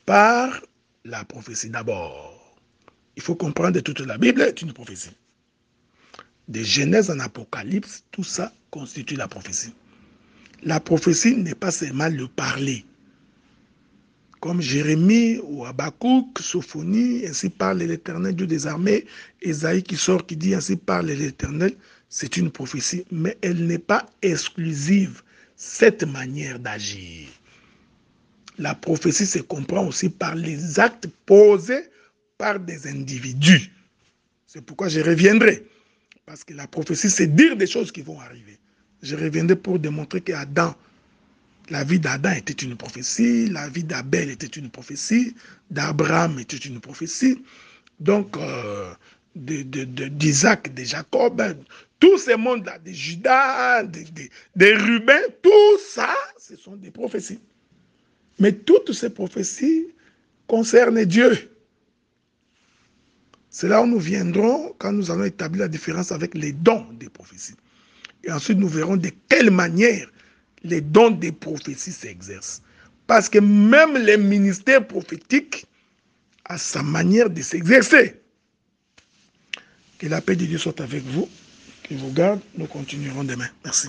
Par la prophétie d'abord. Il faut comprendre que toute la Bible est une prophétie. De Genèse en Apocalypse, tout ça constitue la prophétie. La prophétie n'est pas seulement le parler. Comme Jérémie ou Habakkuk, Sophonie, ainsi parle l'Éternel, Dieu des armées, Ésaïe qui sort, qui dit ainsi parle l'Éternel, c'est une prophétie, mais elle n'est pas exclusive, cette manière d'agir. La prophétie se comprend aussi par les actes posés par des individus. C'est pourquoi je reviendrai. Parce que la prophétie, c'est dire des choses qui vont arriver. Je reviendrai pour démontrer qu'Adam, la vie d'Adam était une prophétie, la vie d'Abel était une prophétie, d'Abraham était une prophétie, donc d'Isaac, de Jacob, tous ces mondes-là, de Judas, de Ruben, tout ça, ce sont des prophéties. Mais toutes ces prophéties concernent Dieu. C'est là où nous viendrons quand nous allons établir la différence avec les dons des prophéties. Et ensuite, nous verrons de quelle manière les dons des prophéties s'exercent. Parce que même les ministères prophétiques a sa manière de s'exercer. Que la paix de Dieu soit avec vous, qu'il vous garde. Nous continuerons demain. Merci.